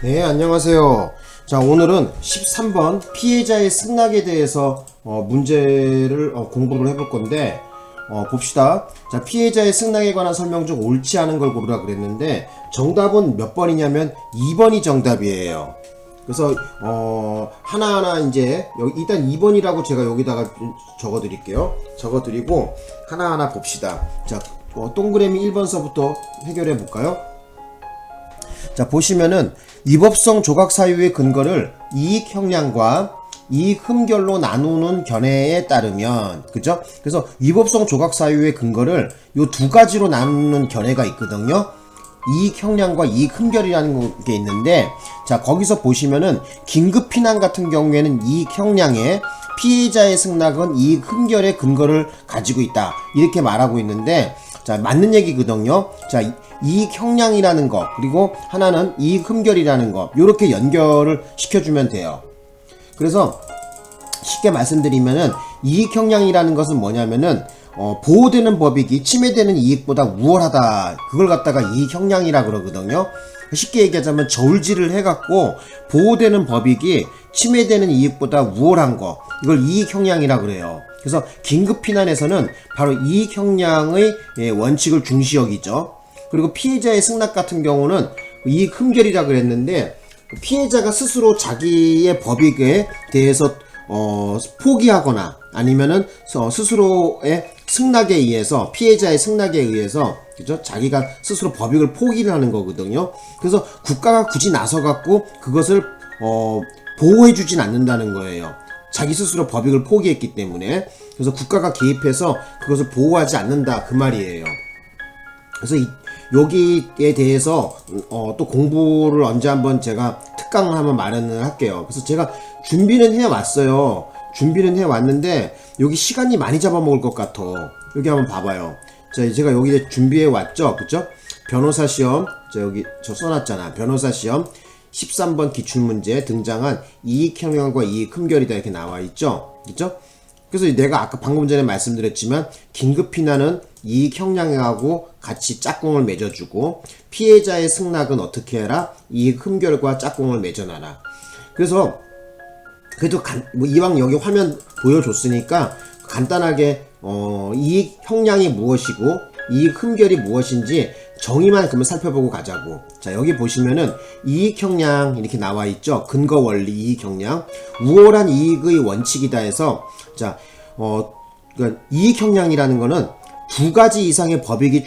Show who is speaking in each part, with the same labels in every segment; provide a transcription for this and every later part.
Speaker 1: 네, 안녕하세요. 자, 오늘은 13번 피해자의 승낙에 대해서 문제를 공부를 해볼 건데, 봅시다. 자, 피해자의 승낙에 관한 설명 중 옳지 않은 걸 고르라 그랬는데, 정답은 몇 번이냐면 2번이 정답이에요. 그래서 하나하나 이제 일단 2번이라고 제가 여기다가 적어 드릴게요. 적어 드리고 하나하나 봅시다. 자, 동그라미 1번서부터 해결해 볼까요? 자, 보시면은 위법성 조각 사유의 근거를 이익 형량과 이익 흠결로 나누는 견해에 따르면, 그죠? 그래서 위법성 조각 사유의 근거를 요 두 가지로 나누는 견해가 있거든요. 이익 형량과 이익 흠결이라는 게 있는데, 자, 거기서 보시면은 긴급 피난 같은 경우에는 이익 형량에 피해자의 승낙은 이익 흠결의 근거를 가지고 있다, 이렇게 말하고 있는데, 자, 맞는 얘기거든요. 자, 이익 형량이라는 거, 그리고 하나는 이익 흠결이라는 거, 요렇게 연결을 시켜주면 돼요. 그래서 쉽게 말씀드리면은 이익 형량이라는 것은 뭐냐면은 보호되는 법익이 침해되는 이익보다 우월하다, 그걸 갖다가 이익 형량이라 그러거든요. 쉽게 얘기하자면 저울질을 해갖고 보호되는 법익이 침해되는 이익보다 우월한 거, 이걸 이익 형량이라 그래요. 그래서 긴급 피난에서는 바로 이익 형량의 원칙을 중시 여기죠. 그리고 피해자의 승낙 같은 경우는 이익 흠결이라 그랬는데, 피해자가 스스로 자기의 법익에 대해서 포기하거나 아니면은 스스로의 승낙에 의해서, 피해자의 승낙에 의해서, 그죠? 자기가 스스로 법익을 포기를 하는 거거든요. 그래서 국가가 굳이 나서 갖고 그것을 보호해 주진 않는다는 거예요. 자기 스스로 법익을 포기했기 때문에. 그래서 국가가 개입해서 그것을 보호하지 않는다, 그 말이에요. 그래서 여기에 대해서 또 공부를 언제 한번 제가 특강을 한번 마련을 할게요. 그래서 제가 준비는 해왔어요. 준비는 해왔는데 여기 시간이 많이 잡아먹을 것 같아. 여기 한번 봐봐요. 자, 제가 여기 준비해 왔죠, 그쵸? 변호사 시험, 여기 저 써놨잖아. 변호사 시험 13번 기출문제 등장한 이익 형량과 이익 흠결이다, 이렇게 나와 있죠, 그쵸? 그래서 내가 아까 방금 전에 말씀드렸지만 긴급 피난은 이익 형량하고 같이 짝꿍을 맺어주고, 피해자의 승낙은 어떻게 해라? 이익 흠결과 짝꿍을 맺어놔라. 그래서 그래도 이왕 여기 화면 보여줬으니까 간단하게 이익 형량이 무엇이고 이익 흠결이 무엇인지 정의만 그러면 살펴보고 가자고. 자, 여기 보시면은 이익 형량 이렇게 나와 있죠. 근거 원리 이익 형량, 우월한 이익의 원칙이다 해서, 자, 그러니까 이익 형량이라는 거는 두 가지 이상의 법익이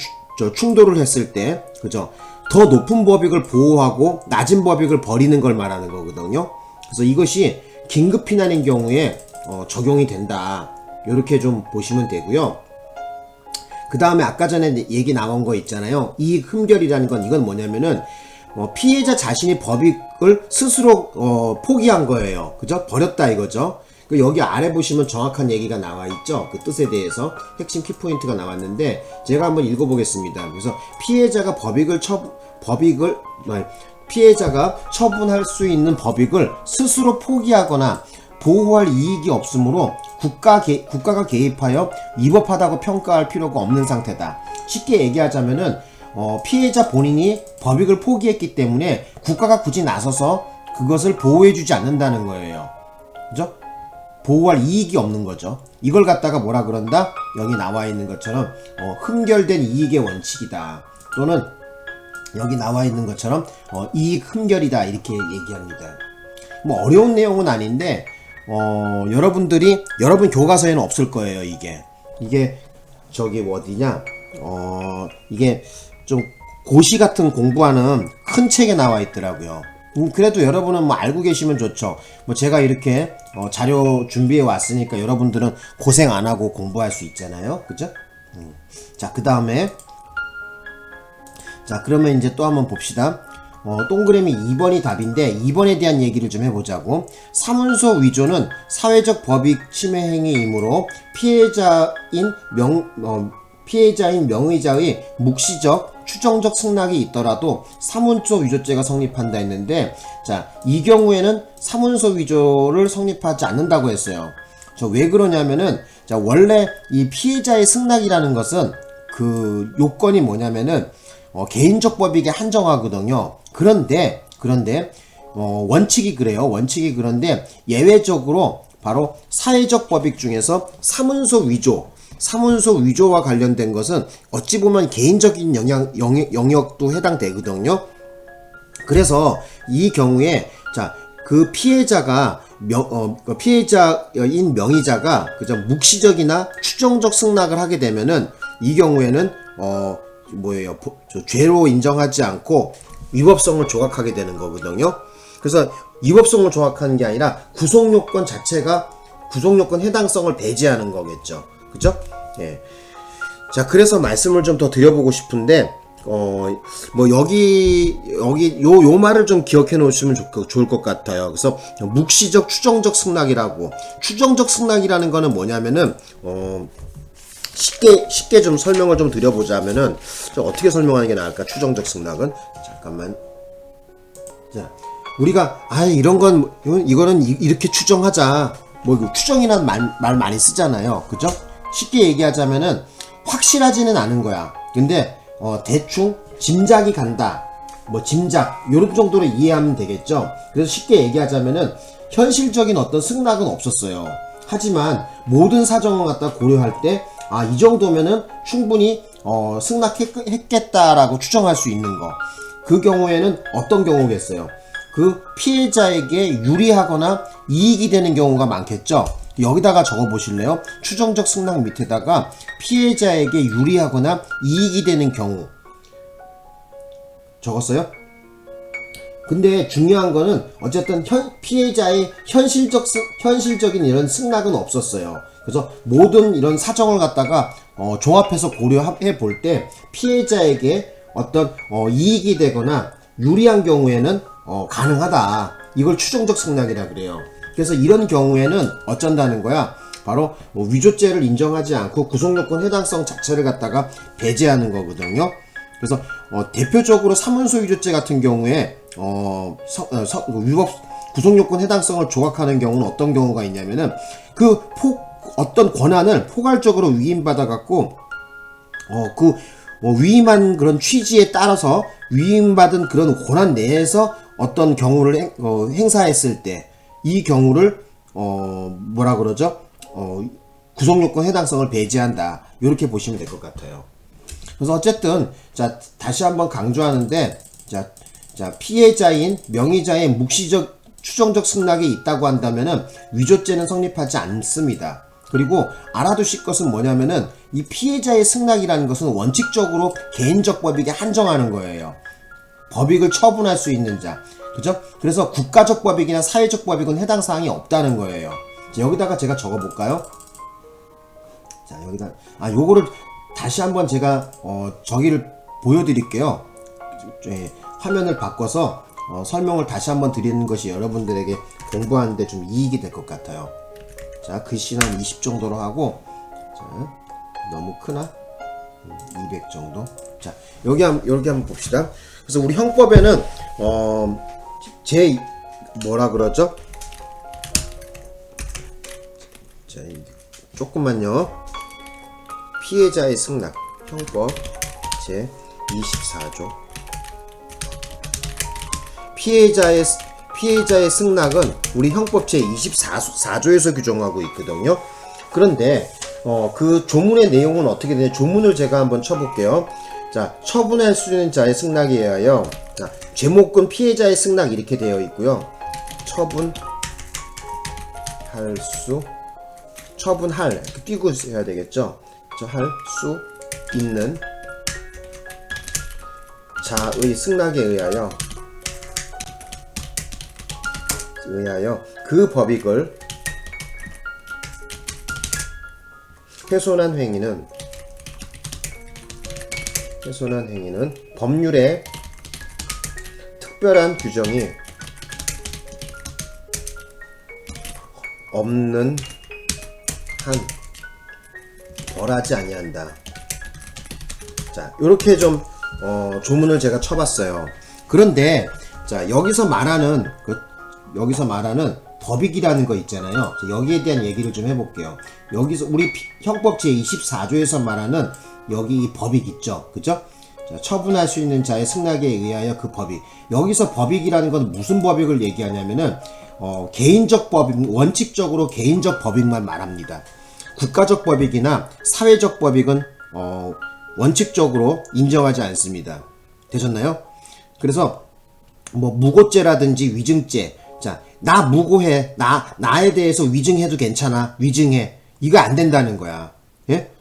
Speaker 1: 충돌을 했을 때, 그죠? 더 높은 법익을 보호하고 낮은 법익을 버리는 걸 말하는 거거든요. 그래서 이것이 긴급 피난인 경우에 적용이 된다, 이렇게 좀 보시면 되고요. 그 다음에 아까 전에 얘기 나온 거 있잖아요. 이익 흠결이라는 건, 이건 뭐냐면은 피해자 자신이 법익을 스스로 포기한 거예요. 그죠? 버렸다 이거죠. 여기 아래 보시면 정확한 얘기가 나와 있죠. 그 뜻에 대해서 핵심 키포인트가 나왔는데 제가 한번 읽어보겠습니다. 그래서 피해자가 피해자가 처분할 수 있는 법익을 스스로 포기하거나 보호할 이익이 없으므로 국가가 개입하여 위법하다고 평가할 필요가 없는 상태다. 쉽게 얘기하자면은 피해자 본인이 법익을 포기했기 때문에 국가가 굳이 나서서 그것을 보호해주지 않는다는 거예요. 그죠? 보호할 이익이 없는 거죠. 이걸 갖다가 뭐라 그런다? 여기 나와 있는 것처럼 흠결된 이익의 원칙이다, 또는 여기 나와 있는 것처럼 이익 흠결이다, 이렇게 얘기합니다. 뭐 어려운 내용은 아닌데 여러분 교과서에는 없을 거예요. 이게 저기 어디냐, 이게 좀 고시 같은 공부하는 큰 책에 나와 있더라고요. 그래도 여러분은 뭐 알고 계시면 좋죠. 뭐 제가 이렇게 자료 준비해 왔으니까 여러분들은 고생 안 하고 공부할 수 있잖아요, 그죠? 자, 그 다음에, 자, 그러면 이제 또 한번 봅시다. 동그라미 2번이 답인데 2번에 대한 얘기를 좀 해보자고. 사문서 위조는 사회적 법익 침해 행위이므로 피해자인 명의자의 묵시적 추정적 승낙이 있더라도 사문서 위조죄가 성립한다 했는데, 자, 이 경우에는 사문서 위조를 성립하지 않는다고 했어요. 왜 그러냐면은, 자, 원래 이 피해자의 승낙이라는 것은 그 요건이 뭐냐면은 개인적 법익에 한정하거든요. 그런데 원칙이 그래요. 원칙이 그런데 예외적으로 바로 사회적 법익 중에서 사문서 위조와 관련된 것은 어찌 보면 개인적인 영역도 해당되거든요. 그래서 이 경우에 자, 그 피해자가 피해자인 명의자가 그저 묵시적이나 추정적 승낙을 하게 되면은 이 경우에는 죄로 인정하지 않고 위법성을 조각하게 되는 거거든요. 그래서 위법성을 조각하는 게 아니라 구속요건 자체가 구속요건 해당성을 배제하는 거겠죠. 그죠? 예. 자, 그래서 말씀을 좀 더 드려보고 싶은데, 요 말을 좀 기억해 놓으시면 좋을 것 같아요. 그래서, 묵시적, 추정적 승낙이라고. 추정적 승낙이라는 거는 뭐냐면은, 쉽게 좀 설명을 좀 드려보자면은, 좀 어떻게 설명하는 게 나을까? 추정적 승낙은. 잠깐만. 자, 우리가, 이거는 이렇게 추정하자. 추정이라는 말 많이 쓰잖아요. 그죠? 쉽게 얘기하자면은, 확실하지는 않은 거야. 근데, 대충, 짐작이 간다. 짐작. 요런 정도로 이해하면 되겠죠? 그래서 쉽게 얘기하자면은, 현실적인 어떤 승낙은 없었어요. 하지만, 모든 사정을 갖다 고려할 때, 이 정도면은 충분히, 승낙했겠다라고 추정할 수 있는 거. 그 경우에는 어떤 경우겠어요? 그 피해자에게 유리하거나 이익이 되는 경우가 많겠죠? 여기다가 적어 보실래요? 추정적 승낙 밑에다가 피해자에게 유리하거나 이익이 되는 경우 적었어요? 근데 중요한 거는 어쨌든 피해자의 현실적인 이런 승낙은 없었어요. 그래서 모든 이런 사정을 갖다가 종합해서 고려해 볼 때 피해자에게 어떤 이익이 되거나 유리한 경우에는 가능하다. 이걸 추정적 승낙이라 그래요. 그래서 이런 경우에는 어쩐다는 거야? 바로 위조죄를 인정하지 않고 구속요건 해당성 자체를 갖다가 배제하는 거거든요. 그래서 대표적으로 사문서 위조죄 같은 경우에 구속요건 해당성을 조각하는 경우는 어떤 경우가 있냐면은 어떤 권한을 포괄적으로 위임받아 갖고 위임한 그런 취지에 따라서 위임받은 그런 권한 내에서 어떤 경우를 행사했을 때 이 경우를 구속요건 해당성을 배제한다. 이렇게 보시면 될 것 같아요. 그래서 어쨌든 자, 다시 한번 강조하는데 자, 피해자인 명의자의 묵시적 추정적 승낙이 있다고 한다면은 위조죄는 성립하지 않습니다. 그리고 알아두실 것은 뭐냐면은 이 피해자의 승낙이라는 것은 원칙적으로 개인적 법익에 한정하는 거예요. 법익을 처분할 수 있는 자. 그죠? 그래서 국가적 법익이나 사회적 법익은 해당 사항이 없다는 거예요. 자, 여기다가 제가 적어 볼까요? 자, 여기다 요거를 다시 한번 제가 저기를 보여 드릴게요. 화면을 바꿔서 설명을 다시 한번 드리는 것이 여러분들에게 공부하는데 좀 이익이 될 것 같아요. 자, 글씨는 한 20 정도로 하고, 자, 너무 크나? 200 정도. 자, 여기 한번 봅시다. 그래서 우리 형법에는, 자, 조금만요. 피해자의 승낙. 형법 제 24조. 피해자의 승낙은 우리 형법 제 24조에서 규정하고 있거든요. 그런데 그 조문의 내용은 어떻게 되냐? 조문을 제가 한번 쳐볼게요. 자, 처분할 수 있는 자의 승낙에 의하여, 자, 제목은 피해자의 승낙 이렇게 되어 있고요. 처분할 이렇게 띄고 해야 되겠죠. 할 수 있는 자의 승낙에 의하여 그 법익을 훼손한 행위는 법률에 특별한 규정이 없는 한 벌하지 아니한다. 자, 요렇게 좀 조문을 제가 쳐봤어요. 그런데 자, 여기서 말하는 법익이라는 거 있잖아요. 여기에 대한 얘기를 좀 해볼게요. 여기서 우리 형법 제 24조에서 말하는 여기 이 법익 있죠, 그죠? 자, 처분할 수 있는 자의 승낙에 의하여 그 법익. 여기서 법익이라는 건 무슨 법익을 얘기하냐면은 개인적 법익, 원칙적으로 개인적 법익만 말합니다. 국가적 법익이나 사회적 법익은 원칙적으로 인정하지 않습니다. 되셨나요? 그래서 뭐 무고죄라든지 위증죄, 자, 나 무고해, 나에 대해서 위증해도 괜찮아, 위증해, 이거 안 된다는 거야. 예?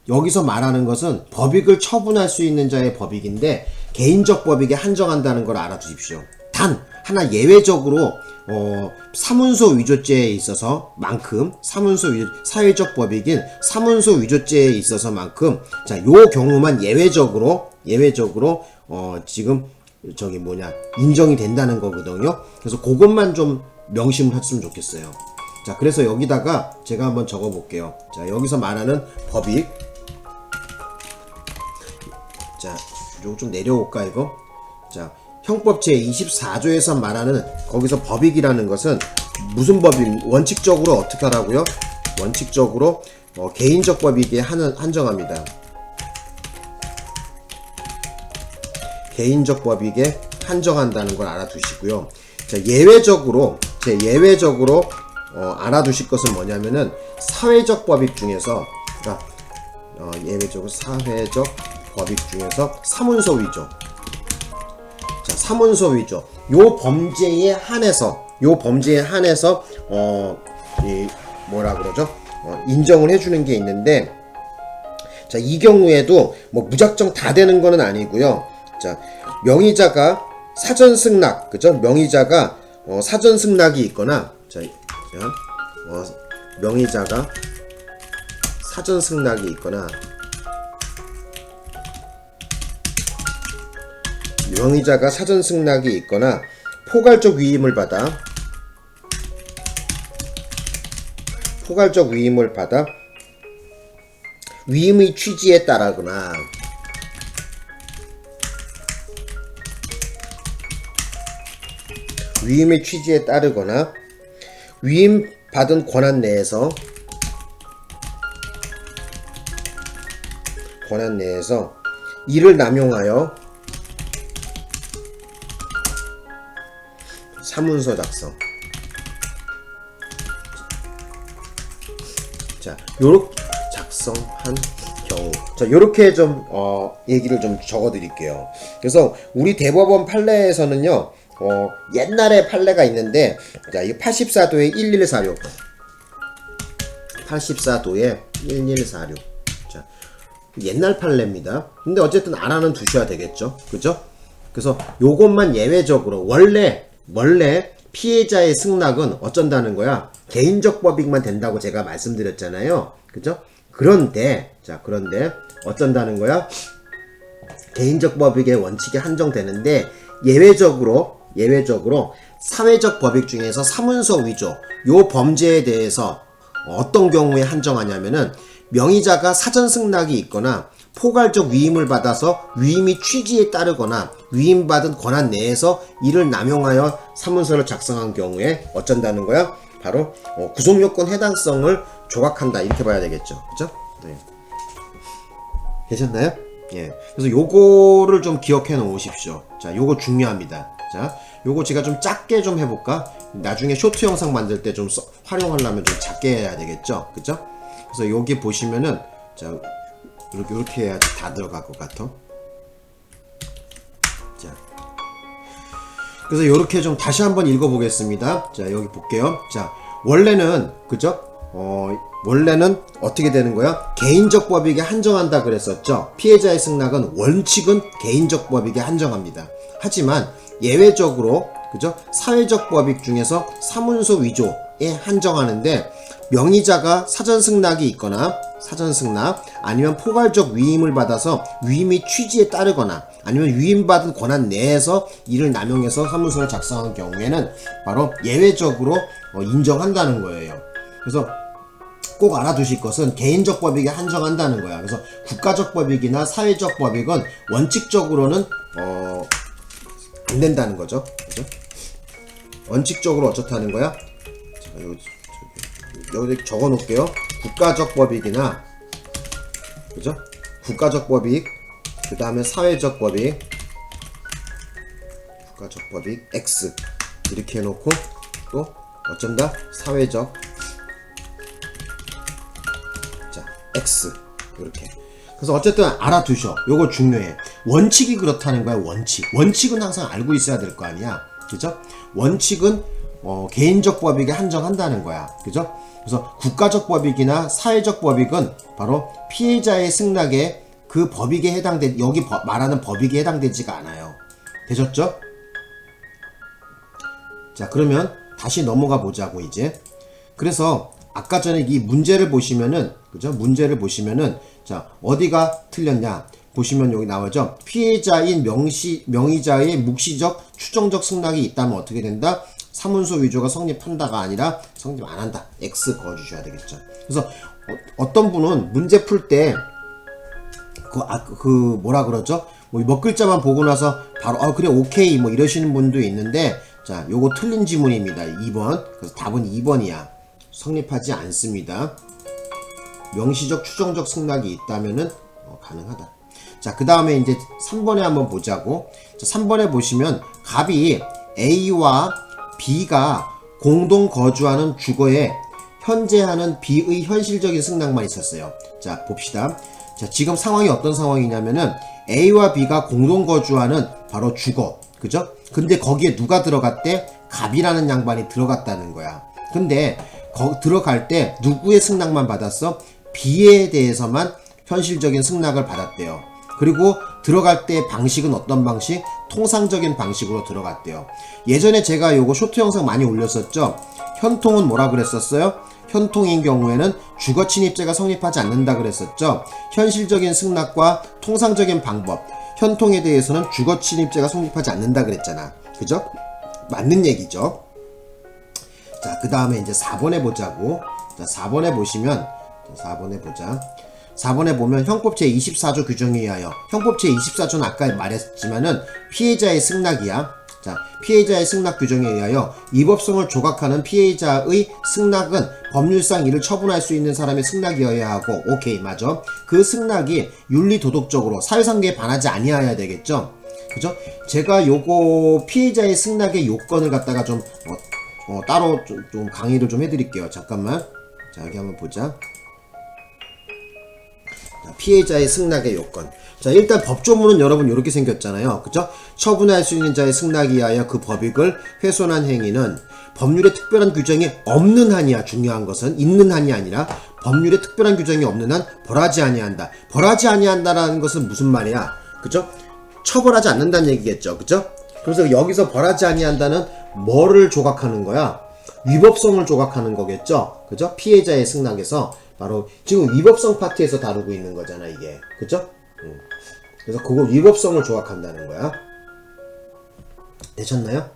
Speaker 1: 여기서 말하는 것은 법익을 처분할 수 있는 자의 법익인데 개인적 법익에 한정한다는 걸 알아두십시오. 단 하나 예외적으로 사문서 위조죄에 있어서만큼 사회적 법익인 사문서 위조죄에 있어서만큼 자, 요 경우만 예외적으로 지금 인정이 된다는 거거든요. 그래서 그것만 좀 명심을 했으면 좋겠어요. 자, 그래서 여기다가 제가 한번 적어 볼게요. 자, 여기서 말하는 법익. 자, 요거 좀 내려올까 이거? 자, 형법 제24조에서 말하는 거기서 법익이라는 것은 무슨 법익? 원칙적으로 어떻게 하라고요? 원칙적으로 개인적 법익에 한정합니다. 개인적 법익에 한정한다는 걸 알아두시고요. 자, 예외적으로 알아두실 것은 뭐냐면은 사회적 법익 중에서 예외적으로 사회적 법익 중에서 사문서 위조. 자, 사문서 위조. 요 범죄에 한해서 인정을 해주는 게 있는데, 자, 이 경우에도 뭐 무작정 다 되는 거는 아니고요. 자, 명의자가 사전 승낙, 그죠? 명의자가 사전 승낙이 있거나, 명의자가 사전 승낙이 있거나, 포괄적 위임을 받아 위임의 취지에 따르거나 위임 받은 권한 내에서 이를 남용하여 사문서 작성. 자, 요렇게 작성한 경우. 자, 요렇게 좀 얘기를 좀 적어 드릴게요. 그래서 우리 대법원 판례에서는요, 옛날에 판례가 있는데, 자, 이 84도의 1146. 84도의 1146. 자, 옛날 판례입니다. 근데 어쨌든 알아는 두셔야 되겠죠. 그죠? 그래서 요것만 예외적으로 원래 피해자의 승낙은 어쩐다는 거야? 개인적 법익만 된다고 제가 말씀드렸잖아요. 그죠? 그런데 어쩐다는 거야? 개인적 법익의 원칙에 한정되는데 예외적으로 사회적 법익 중에서 사문서 위조 요 범죄에 대해서 어떤 경우에 한정하냐면은 명의자가 사전 승낙이 있거나 포괄적 위임을 받아서 위임이 취지에 따르거나 위임받은 권한 내에서 이를 남용하여 사문서를 작성한 경우에 어쩐다는 거야? 바로 구속요건 해당성을 조각한다, 이렇게 봐야 되겠죠. 그죠? 네. 되셨나요? 예. 그래서 요거를 좀 기억해 놓으십시오. 자, 요거 중요합니다. 자, 요거 제가 좀 작게 좀 해볼까? 나중에 쇼트 영상 만들 때 좀 활용하려면 좀 작게 해야 되겠죠. 그죠? 그래서 여기 보시면은, 자, 이렇게 해야지 다 들어갈 것 같아. 자, 그래서 이렇게 좀 다시 한번 읽어보겠습니다. 자, 여기 볼게요. 자, 원래는 그죠? 원래는 어떻게 되는 거야? 개인적 법익에 한정한다 그랬었죠. 피해자의 승낙은 원칙은 개인적 법익에 한정합니다. 하지만 예외적으로 그죠? 사회적 법익 중에서 사문서 위조에 한정하는데 명의자가 사전 승낙이 있거나 아니면 포괄적 위임을 받아서 위임의 취지에 따르거나 아니면 위임받은 권한 내에서 이를 남용해서 사문서를 작성한 경우에는 바로 예외적으로 인정한다는 거예요. 그래서 꼭 알아두실 것은 개인적 법익에 한정한다는 거야. 그래서 국가적 법익이나 사회적 법익은 원칙적으로는 안 된다는 거죠. 그죠? 원칙적으로 어쩌다는 거야? 제가 여기 적어 놓을게요. 국가적 법익이나 그죠? 국가적 법익 그 다음에 사회적 법익, 국가적 법익 X 이렇게 해놓고 또 어쩐다? 사회적 자 X 이렇게. 그래서 어쨌든 알아두셔. 요거 중요해. 원칙이 그렇다는 거야. 원칙은 항상 알고 있어야 될 거 아니야. 그죠? 원칙은 개인적 법익에 한정한다는 거야. 그죠? 그래서 국가적 법익이나 사회적 법익은 바로 피해자의 승낙에 그 법익에 여기 말하는 법익에 해당되지가 않아요. 되셨죠? 자, 그러면 다시 넘어가 보자고 이제. 그래서 아까 전에 이 문제를 보시면은, 그죠? 문제를 보시면은, 자, 어디가 틀렸냐? 보시면 여기 나오죠? 피해자인 명의자의 묵시적, 추정적 승낙이 있다면 어떻게 된다? 사문서 위조가 성립한다가 아니라 성립 안 한다. X 그어주셔야 되겠죠. 그래서 어떤 분은 문제 풀 때, 뭐라 그러죠? 뭐 몇 글자만 보고 나서 바로, 그래, 오케이, 뭐 이러시는 분도 있는데, 자, 요거 틀린 지문입니다. 2번. 그래서 답은 2번이야. 성립하지 않습니다. 명시적, 추정적 승낙이 있다면은 가능하다. 자, 그 다음에 이제 3번에 한번 보자고. 자, 3번에 보시면 갑이 A와 B가 공동 거주하는 주거에 현재 하는 B의 현실적인 승낙만 있었어요. 자, 봅시다. 자, 지금 상황이 어떤 상황이냐면은 A와 B가 공동 거주하는 바로 주거. 그죠? 근데 거기에 누가 들어갔대? 갑이라는 양반이 들어갔다는 거야. 근데 들어갈 때 누구의 승낙만 받았어? B에 대해서만 현실적인 승낙을 받았대요. 그리고 들어갈 때 방식은 어떤 방식? 통상적인 방식으로 들어갔대요. 예전에 제가 요거 쇼트 영상 많이 올렸었죠? 현통은 뭐라 그랬었어요? 현통인 경우에는 주거 침입죄가 성립하지 않는다 그랬었죠? 현실적인 승낙과 통상적인 방법, 현통에 대해서는 주거 침입죄가 성립하지 않는다 그랬잖아. 그죠? 맞는 얘기죠. 자, 그 다음에 이제 4번에 보자고. 자, 4번에 보시면, 4번에 보자. 4번에 보면 형법 제24조 규정에 의하여, 형법 제24조는 아까 말했지만은 피해자의 승낙이야. 자, 피해자의 승낙 규정에 의하여 위법성을 조각하는 피해자의 승낙은 법률상 이를 처분할 수 있는 사람의 승낙이어야 하고, 오케이, 맞아. 그 승낙이 윤리 도덕적으로 사회상계에 반하지 아니어야 되겠죠. 그죠? 제가 요거 피해자의 승낙의 요건을 갖다가 좀 따로 좀 강의를 좀 해드릴게요. 잠깐만. 자, 여기 한번 보자. 자, 피해자의 승낙의 요건. 자, 일단 법조문은 여러분 이렇게 생겼잖아요. 그죠? 처분할 수 있는 자의 승낙에 의하여 그 법익을 훼손한 행위는 법률에 특별한 규정이 없는 한이야. 중요한 것은 있는 한이 아니라 법률에 특별한 규정이 없는 한 벌하지 아니한다. 벌하지 아니한다라는 것은 무슨 말이야? 그죠? 처벌하지 않는다는 얘기겠죠. 그죠? 그래서 여기서 벌하지 아니한다는 뭐를 조각하는 거야? 위법성을 조각하는 거겠죠. 그죠? 피해자의 승낙에서 바로 지금 위법성 파트에서 다루고 있는 거잖아, 이게. 그죠? 그래서 그거 위법성을 조각한다는 거야. 되셨나요?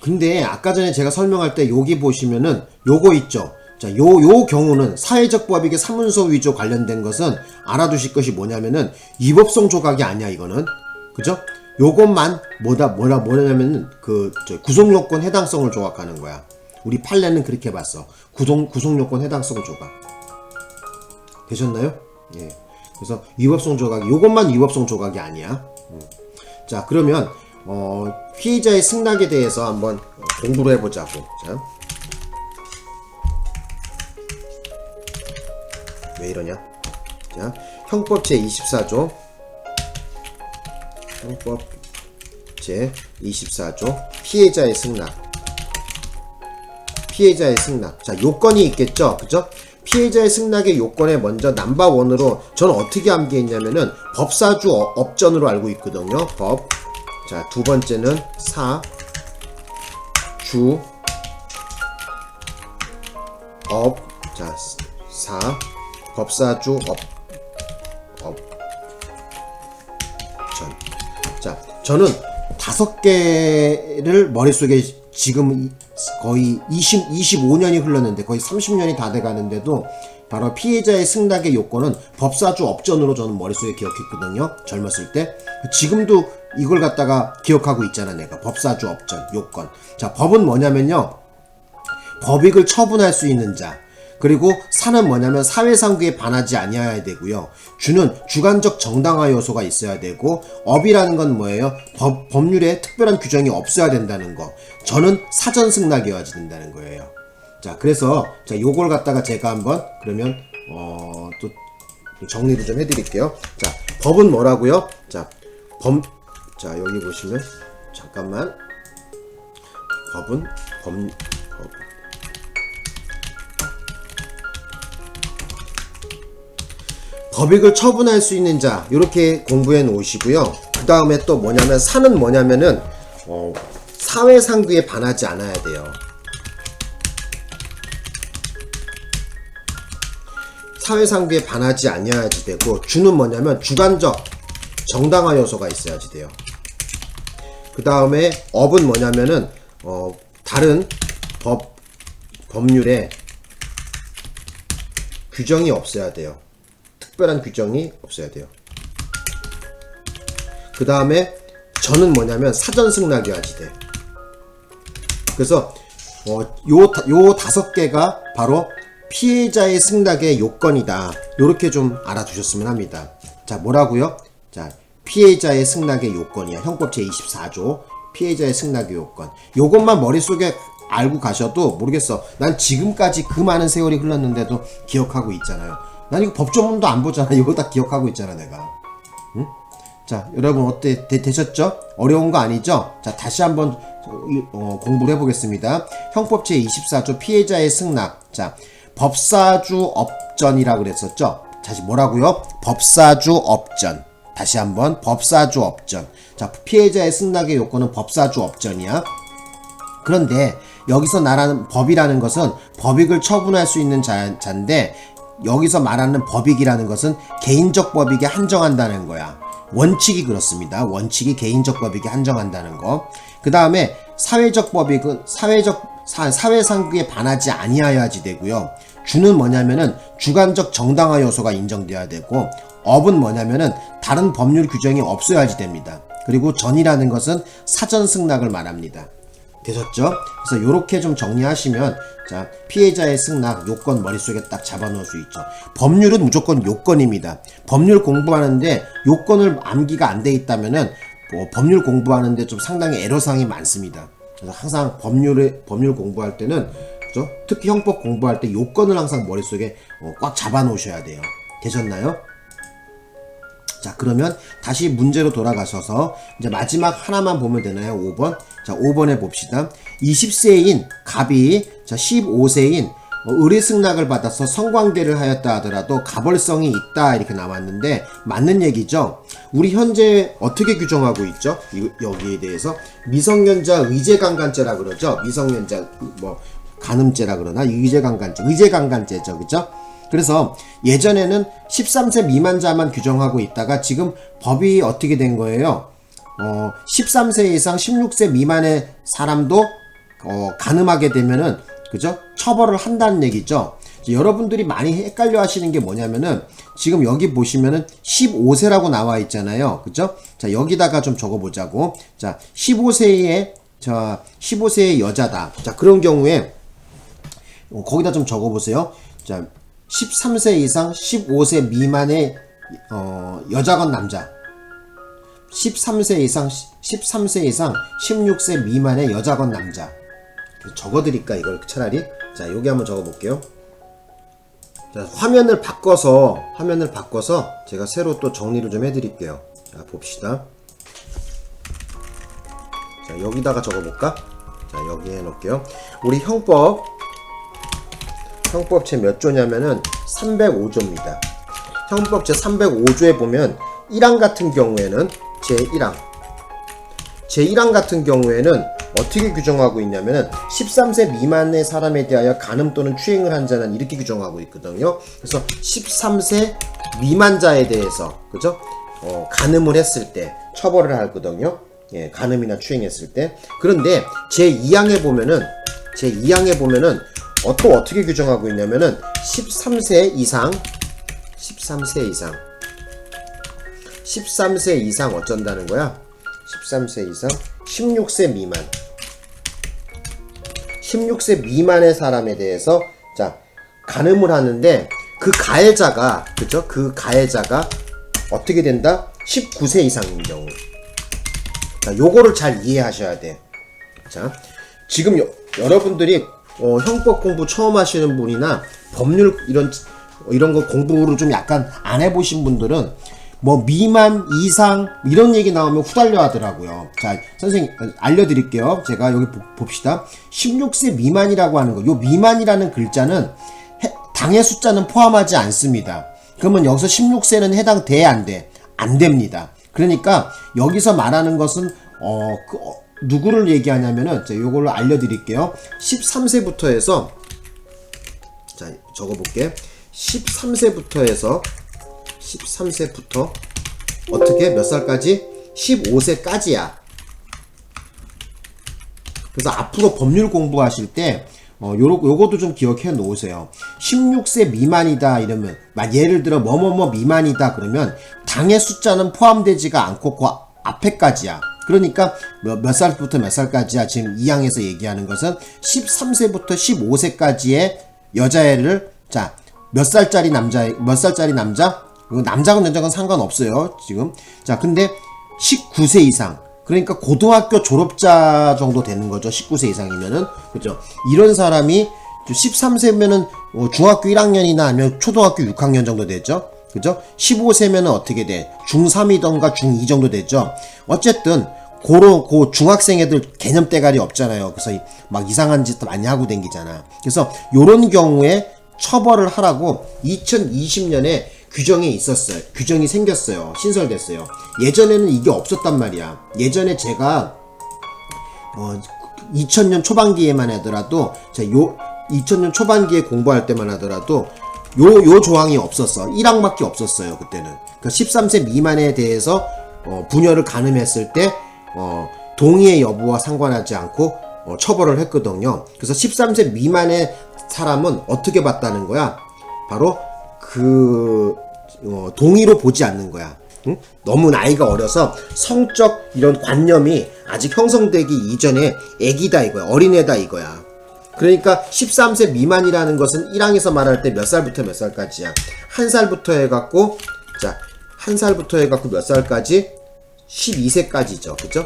Speaker 1: 근데 아까 전에 제가 설명할 때 여기 보시면은 요거 있죠. 자, 요 경우는 사회적 법익의 사문서 위조 관련된 것은 알아두실 것이 뭐냐면은 위법성 조각이 아니야, 이거는. 그죠? 요것만 뭐냐면은 구속요건 해당성을 조각하는 거야. 우리 판례는 그렇게 봤어. 구속요건 해당성 조각. 되셨나요? 예. 그래서 위법성 조각이 요것만 위법성 조각이 아니야. 자, 그러면 피해자의 승낙에 대해서 한번 공부를 해보자고. 자, 왜 이러냐? 자, 형법 제24조. 형법 제24조 피해자의 승낙. 피해자의 승낙. 자, 요건이 있겠죠? 그죠? 피해자의 승낙의 요건에 먼저 넘버1으로 저는 어떻게 암기했냐면은 법사주 업전으로 알고 있거든요. 법. 자, 두 번째는 주 업. 자, 법사주 업전. 자, 저는 5개를 머릿속에 지금 거의 25년이 흘렀는데 거의 30년이 다 돼가는데도 바로 피해자의 승낙의 요건은 법사주 업전으로 저는 머릿속에 기억했거든요. 젊었을 때. 지금도 이걸 갖다가 기억하고 있잖아, 내가. 법사주 업전 요건. 자, 법은 뭐냐면요, 법익을 처분할 수 있는 자, 그리고 사는 뭐냐면 사회상규에 반하지 아니어야 되고요. 주는 주관적 정당화 요소가 있어야 되고, 업이라는 건 뭐예요? 법률에 특별한 규정이 없어야 된다는 거. 저는 사전 승낙이어야지 된다는 거예요. 자, 그래서 자, 요걸 갖다가 제가 한번 그러면 또 정리를 좀 해드릴게요. 자, 법은 뭐라고요? 자, 자, 여기 보시면 잠깐만. 법은 법익을 처분할 수 있는 자, 이렇게 공부해 놓으시고요. 그 다음에 또 뭐냐면 사는 뭐냐면은 사회상규에 반하지 않아야 돼요. 사회상규에 반하지 아니어야지 되고, 주는 뭐냐면 주관적 정당화 요소가 있어야지 돼요. 그 다음에 업은 뭐냐면은 다른 법률에 규정이 없어야 돼요. 특별한 규정이 없어야 돼요. 그 다음에 저는 뭐냐면 사전 승낙이어야지 돼. 그래서 요 5개가 바로 피해자의 승낙의 요건이다. 요렇게 좀 알아두셨으면 합니다. 자, 뭐라고요? 자, 피해자의 승낙의 요건이야. 형법 제24조 피해자의 승낙의 요건. 요것만 머릿속에 알고 가셔도 모르겠어. 난 지금까지 그 많은 세월이 흘렀는데도 기억하고 있잖아요. 난 이거 법조문도 안 보잖아. 이거 다 기억하고 있잖아, 내가. 응? 자, 여러분 어때? 되셨죠? 어려운 거 아니죠? 자, 다시 한번 공부를 해보겠습니다. 형법 제24조 피해자의 승낙. 자, 법사주 업전이라고 그랬었죠? 다시 뭐라고요? 법사주 업전. 다시 한번 법사주 업전. 자, 피해자의 승낙의 요건은 법사주 업전이야. 그런데 여기서 말하는 법이라는 것은 법익을 처분할 수 있는 자인데, 여기서 말하는 법익이라는 것은 개인적 법익에 한정한다는 거야. 원칙이 그렇습니다. 원칙이 개인적 법익에 한정한다는 거. 그 다음에 사회적 법익은 사회상규에 반하지 아니하여야지 되고요. 주는 뭐냐면은 주관적 정당화 요소가 인정돼야 되고, 업은 뭐냐면은 다른 법률 규정이 없어야지 됩니다. 그리고 전이라는 것은 사전 승낙을 말합니다. 되셨죠? 그래서 요렇게 좀 정리하시면, 자, 피해자의 승낙 요건 머릿속에 딱 잡아놓을 수 있죠. 법률은 무조건 요건입니다. 법률 공부하는데 요건을 암기가 안 돼 있다면은 법률 공부하는데 좀 상당히 애로사항이 많습니다. 그래서 항상 법률 공부할 때는, 그죠? 특히 형법 공부할 때 요건을 항상 머릿속에 꽉 잡아 놓으셔야 돼요. 되셨나요? 자, 그러면 다시 문제로 돌아가셔서 이제 마지막 하나만 보면 되나요? 5번. 자, 5번에 봅시다. 20세인 갑이, 자, 15세인 의뢰승낙을 받아서 성광대를 하였다 하더라도 가벌성이 있다, 이렇게 나왔는데 맞는 얘기죠. 우리 현재 어떻게 규정하고 있죠? 여기에 대해서 미성년자 의제강간죄라 그러죠. 미성년자 간음죄라 그러나 의제강간죄죠, 그죠? 그래서 예전에는 13세 미만자만 규정하고 있다가 지금 법이 어떻게 된 거예요? 13세 이상 16세 미만의 사람도 간음하게 되면은, 그죠? 처벌을 한다는 얘기죠. 여러분들이 많이 헷갈려 하시는 게 뭐냐면은, 지금 여기 보시면은 15세라고 나와 있잖아요. 그죠? 자, 여기다가 좀 적어 보자고. 자, 15세의 여자다. 자, 그런 경우에 거기다 좀 적어 보세요. 자, 13세 이상 15세 미만의 여자건 남자. 13세 이상 16세 미만의 여자건 남자. 적어드릴까, 이걸 차라리? 자, 여기 한번 적어볼게요. 자, 화면을 바꿔서 제가 새로 또 정리를 좀 해드릴게요. 자, 봅시다. 자, 여기다가 적어볼까? 자, 여기 해놓을게요. 우리 형법 제 몇 조냐면은 305조입니다. 형법 제 305조에 보면 1항 같은 경우에는 제1항 같은 경우에는 어떻게 규정하고 있냐면은 13세 미만의 사람에 대하여 간음 또는 추행을 한 자는 이렇게 규정하고 있거든요. 그래서 13세 미만자에 대해서, 그죠? 간음을 했을 때 처벌을 하거든요. 예, 간음이나 추행했을 때. 그런데 제2항에 보면은 또 어떻게 규정하고 있냐면은 13세 이상 13세 이상 어쩐다는 거야? 13세 이상 16세 미만 16세 미만의 사람에 대해서, 자, 가늠을 하는데 그 가해자가 그죠? 그 가해자가 어떻게 된다? 19세 이상인 경우. 자, 요거를 잘 이해하셔야 돼. 자, 지금 여러분들이 형법 공부 처음 하시는 분이나 법률 이런 거 공부를 좀 약간 안 해보신 분들은 뭐 미만 이상 이런 얘기 나오면 후달려 하더라고요. 자, 선생님 알려드릴게요. 제가 여기 봅시다. 16세 미만이라고 하는 거, 요 미만이라는 글자는 당의 숫자는 포함하지 않습니다. 그러면 여기서 16세는 해당돼 안 돼? 안 됩니다. 그러니까 여기서 말하는 것은 누구를 얘기하냐면은 제가 요걸로 알려드릴게요. 13세부터 해서 자 적어볼게. 13세부터 어떻게 몇 살까지? 15세까지야. 그래서 앞으로 법률 공부하실 때 요것도 좀 기억해 놓으세요. 16세 미만이다 이러면 예를 들어 뭐뭐뭐 미만이다 그러면 당의 숫자는 포함되지가 않고 그 앞에까지야. 그러니까 몇 살부터 몇 살까지야. 지금 2항에서 얘기하는 것은 13세부터 15세까지의 여자애를 자 몇 살짜리 남자 남자건 여자건 상관없어요 지금. 자 근데 19세 이상 그러니까 고등학교 졸업자 정도 되는 거죠. 19세 이상이면은 그죠. 이런 사람이 13세면은 중학교 1학년이나 아니면 초등학교 6학년 정도 되죠. 그죠? 15세면은 어떻게 돼? 중3이던가 중2 정도 되죠. 어쨌든 고 중학생 애들 개념 대가리 없잖아요. 그래서 막 이상한 짓도 많이 하고 댕기잖아. 그래서 요런 경우에 처벌을 하라고 2020년에 규정이 있었어요. 규정이 생겼어요. 신설됐어요. 예전에는 이게 없었단 말이야. 예전에 제가 2000년 초반기에만 하더라도 2000년 초반기에 공부할 때만 하더라도 요 조항이 없었어. 1항밖에 없었어요. 그때는. 그러니까 13세 미만에 대해서 부녀를 간음했을 때 동의의 여부와 상관하지 않고 처벌을 했거든요. 그래서 13세 미만의 사람은 어떻게 봤다는 거야? 바로 동의로 보지 않는 거야. 응? 너무 나이가 어려서 성적 이런 관념이 아직 형성되기 이전에 애기다 이거야. 어린애다 이거야. 그러니까 13세 미만이라는 것은 1항에서 말할 때 몇 살부터 몇 살까지야? 1살부터 해갖고 자 1살부터 해갖고 몇 살까지? 12세까지죠. 그죠?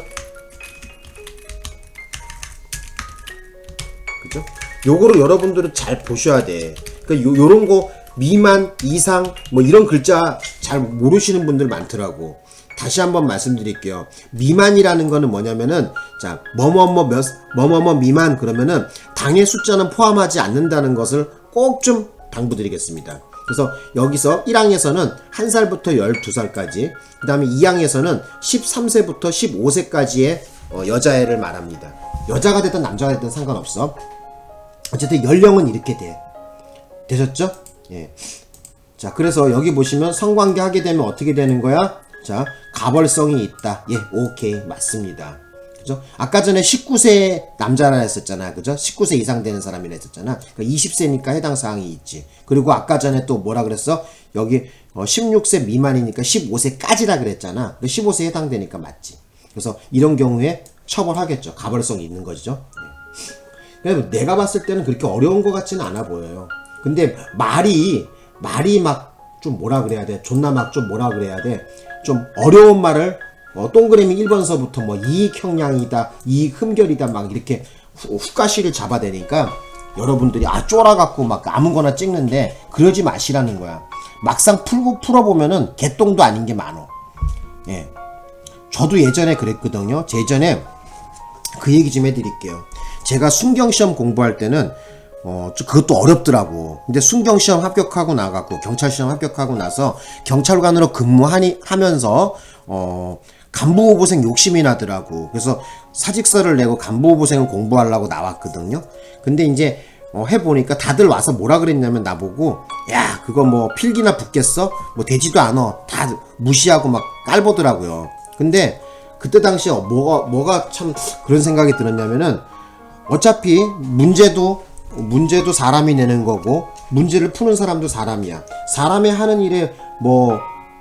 Speaker 1: 그죠? 요거를 여러분들은 잘 보셔야 돼. 그러니까 요런 거 미만, 이상 뭐 이런 글자 잘 모르시는 분들 많더라고. 다시 한번 말씀드릴게요. 미만이라는 거는 뭐냐면은 자 뭐뭐뭐 미만 그러면은 당의 숫자는 포함하지 않는다는 것을 꼭 좀 당부드리겠습니다. 그래서 여기서 1항에서는 1살부터 12살까지 그 다음에 2항에서는 13세부터 15세까지의 여자애를 말합니다. 여자가 됐든 남자가 됐든 상관없어. 어쨌든 연령은 이렇게 되셨죠? 예. 자, 그래서 여기 보시면 성관계 하게 되면 어떻게 되는 거야? 자, 가벌성이 있다. 예, 오케이. 맞습니다. 그죠? 아까 전에 19세 남자라 했었잖아. 그죠? 19세 이상 되는 사람이라 했었잖아. 그러니까 20세니까 해당 사항이 있지. 그리고 아까 전에 또 뭐라 그랬어? 여기 16세 미만이니까 15세까지라 그랬잖아. 15세에 해당되니까 맞지. 그래서 이런 경우에 처벌하겠죠. 가벌성이 있는 거죠. 예. 내가 봤을 때는 그렇게 어려운 것 같지는 않아 보여요. 근데 말이 막 좀 뭐라 그래야 돼? 존나 막 좀 뭐라 그래야 돼? 좀 어려운 말을 동그라미 1번서부터 뭐 이익 형량이다, 이익 흠결이다 막 이렇게 후가시를 잡아대니까 여러분들이 쫄아갖고 막 아무거나 찍는데 그러지 마시라는 거야. 막상 풀어보면은 개똥도 아닌 게 많어. 예. 저도 예전에 그랬거든요. 예전에 그 얘기 좀 해드릴게요. 제가 순경시험 공부할 때는 그것도 어렵더라고. 근데 순경시험 합격하고 나갖고 경찰시험 합격하고 나서 경찰관으로 근무하면서 간부후보생 욕심이 나더라고. 그래서 사직서를 내고 간부후보생을 공부하려고 나왔거든요. 근데 이제 해보니까 다들 와서 뭐라 그랬냐면 나보고 야 그거 뭐 필기나 붙겠어? 뭐 되지도 않아. 다 무시하고 막 깔보더라고요. 근데 그때 당시에 뭐가 참 그런 생각이 들었냐면은 어차피 문제도 사람이 내는 거고 문제를 푸는 사람도 사람이야. 사람이 하는 일에 뭐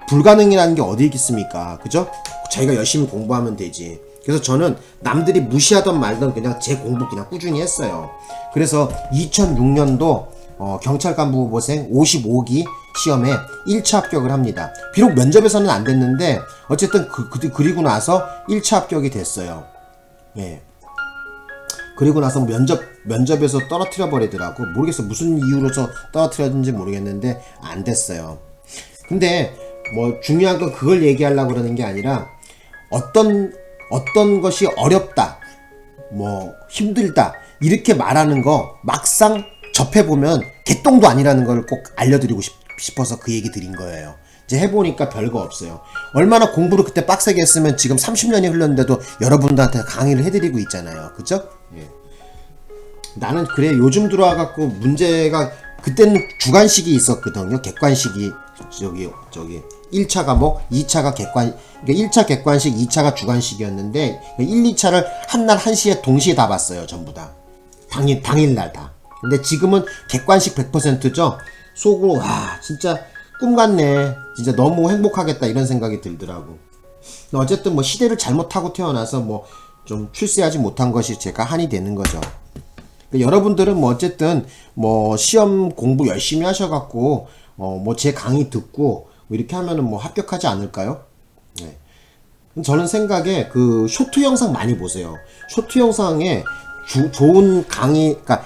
Speaker 1: 불가능이라는 게 어디 있겠습니까? 그죠? 자기가 열심히 공부하면 되지. 그래서 저는 남들이 무시하던 말던 그냥 제 공부 그냥 꾸준히 했어요. 그래서 2006년도 경찰 간부 후보생 55기 시험에 1차 합격을 합니다. 비록 면접에서는 안 됐는데 어쨌든 그리고 나서 1차 합격이 됐어요. 예. 그리고 나서 면접에서 떨어뜨려 버리더라고. 모르겠어. 무슨 이유로서 떨어뜨렸는지 모르겠는데 안 됐어요. 근데 뭐 중요한 건 그걸 얘기하려고 그러는 게 아니라 어떤 것이 어렵다, 뭐 힘들다 이렇게 말하는 거 막상 접해보면 개똥도 아니라는 걸 꼭 알려드리고 싶어서 그 얘기 드린 거예요. 이제 해보니까 별거 없어요. 얼마나 공부를 그때 빡세게 했으면 지금 30년이 흘렀는데도 여러분들한테 강의를 해드리고 있잖아요. 그죠? 예. 나는 그래 요즘 들어와갖고 문제가 그때는 주관식이 있었거든요. 객관식이 저기 1차 과목, 2차가 객관, 그러니까 1차 객관식, 2차가 주관식이었는데 1, 2차를 한날 1시에 동시에 다 봤어요. 전부 다. 당일날 다. 근데 지금은 객관식 100%죠. 속으로 와 진짜 꿈 같네. 진짜 너무 행복하겠다 이런 생각이 들더라고. 어쨌든 뭐 시대를 잘못하고 태어나서 뭐 좀 출세하지 못한 것이 제가 한이 되는 거죠. 여러분들은 뭐 어쨌든 뭐 시험 공부 열심히 하셔갖고 뭐 제 강의 듣고 뭐 이렇게 하면은 뭐 합격하지 않을까요? 네. 저는 생각에 그 쇼트 영상 많이 보세요. 쇼트 영상에 좋은 강의, 그러니까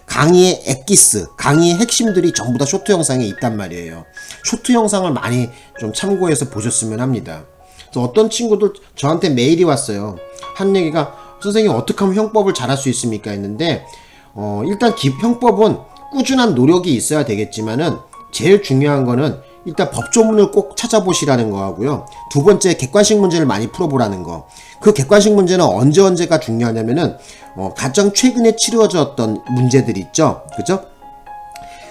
Speaker 1: 강의의 엑기스, 강의의 핵심들이 전부 다 쇼트 영상에 있단 말이에요. 쇼트 영상을 많이 좀 참고해서 보셨으면 합니다. 그래서 어떤 친구들 저한테 메일이 왔어요. 한 얘기가 선생님 어떻게 하면 형법을 잘할 수 있습니까? 했는데 일단 형법은 꾸준한 노력이 있어야 되겠지만은 제일 중요한 거는 일단 법조문을 꼭 찾아보시라는 거 하고요. 두 번째 객관식 문제를 많이 풀어보라는 거. 그 객관식 문제는 언제가 중요하냐면은 가장 최근에 치러졌던 문제들 있죠. 그죠?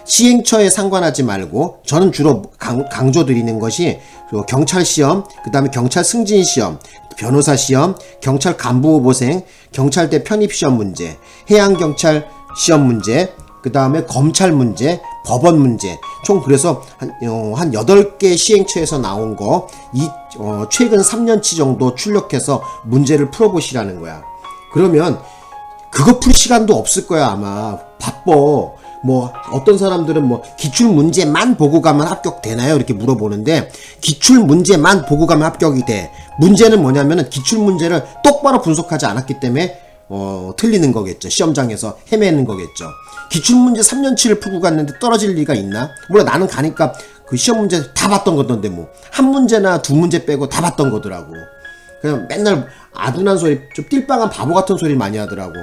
Speaker 1: 시행처에 상관하지 말고 저는 주로 강조드리는 것이 경찰 시험, 그 다음에 경찰 승진 시험, 변호사 시험, 경찰 간부 후보생, 경찰대 편입 시험 문제, 해양경찰 시험 문제, 그 다음에 검찰 문제, 법원 문제, 총 그래서 한 8개 시행처에서 나온 거, 최근 3년치 정도 출력해서 문제를 풀어보시라는 거야. 그러면 그거 풀 시간도 없을 거야, 아마. 바빠. 뭐 어떤 사람들은 뭐 기출 문제만 보고 가면 합격되나요? 이렇게 물어보는데 기출 문제만 보고 가면 합격이 돼. 문제는 뭐냐면은 기출 문제를 똑바로 분석하지 않았기 때문에 틀리는 거겠죠. 시험장에서 헤매는 거겠죠. 기출 문제 3년치를 풀고 갔는데 떨어질 리가 있나? 물론 나는 가니까 그 시험 문제 다 봤던 거던데 뭐 한 문제나 두 문제 빼고 다 봤던 거더라고. 그냥 맨날 아둔한 소리, 좀 띨빵한 바보 같은 소리 많이 하더라고.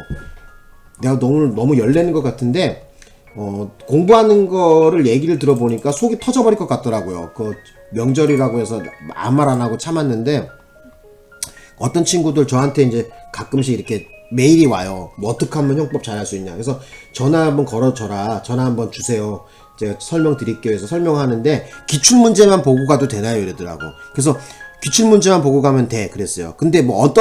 Speaker 1: 내가 너무 열내는 것 같은데 공부하는 거를 얘기를 들어보니까 속이 터져버릴 것 같더라고요. 그 명절이라고 해서 아무 말 안 하고 참았는데 어떤 친구들 저한테 이제 가끔씩 이렇게 메일이 와요. 뭐 어떻게 하면 형법 잘할 수 있냐. 그래서 전화 한번 걸어줘라. 전화 한번 주세요. 제가 설명드릴게요. 해서 설명하는데 기출문제만 보고 가도 되나요? 이러더라고. 그래서 기출문제만 보고 가면 돼. 그랬어요. 근데 뭐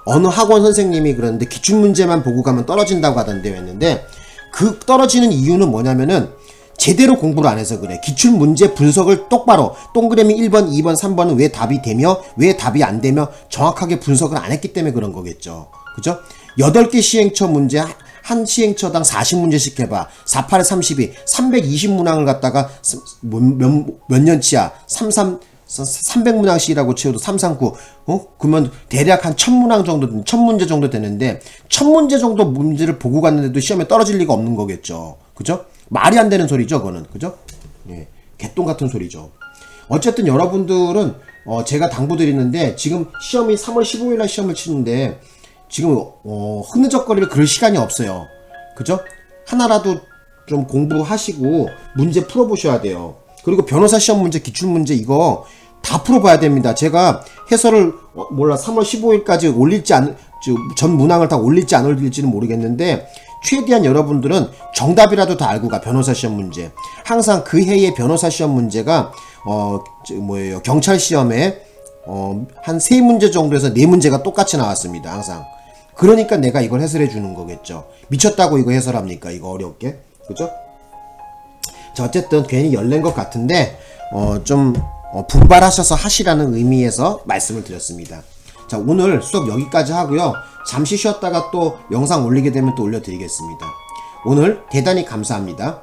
Speaker 1: 어느 학원 선생님이 그러는데 기출문제만 보고 가면 떨어진다고 하던데 했는데 그 떨어지는 이유는 뭐냐면은 제대로 공부를 안 해서 그래. 기출문제 분석을 똑바로 동그라미 1번, 2번, 3번은 왜 답이 되며 왜 답이 안 되며 정확하게 분석을 안 했기 때문에 그런 거겠죠. 그죠? 8개 시행처 문제 한 시행처당 40문제씩 해봐. 48에 32, 320문항을 갖다가 몇 년치야? 300문항씩이라고 치워도 339. 그러면 대략 한 1000문항 정도, 1000문제 정도 되는데 1000문제 정도 문제를 보고 갔는데도 시험에 떨어질 리가 없는 거겠죠. 그죠? 말이 안 되는 소리죠, 그거는. 그죠? 예. 개똥 같은 소리죠. 어쨌든 여러분들은 제가 당부드리는데 지금 시험이 3월 15일날 시험을 치는데 지금 흐느적거릴 그럴 시간이 없어요. 그죠? 하나라도 좀 공부하시고 문제 풀어보셔야 돼요. 그리고 변호사 시험 문제, 기출문제 이거 다 풀어봐야 됩니다. 제가 해설을 3월 15일까지 올릴지 전 문항을 다 올릴지 안 올릴지는 모르겠는데 최대한 여러분들은 정답이라도 다 알고 가. 변호사 시험 문제 항상 그 해의 변호사 시험 문제가 경찰 시험에 한 3문제 정도에서 4문제가 똑같이 나왔습니다. 항상. 그러니까 내가 이걸 해설해 주는 거겠죠. 미쳤다고 이거 해설합니까? 이거 어렵게. 그죠? 자, 어쨌든 괜히 열낸 것 같은데 좀 분발하셔서 하시라는 의미에서 말씀을 드렸습니다. 자, 오늘 수업 여기까지 하고요. 잠시 쉬었다가 또 영상 올리게 되면 또 올려드리겠습니다. 오늘 대단히 감사합니다.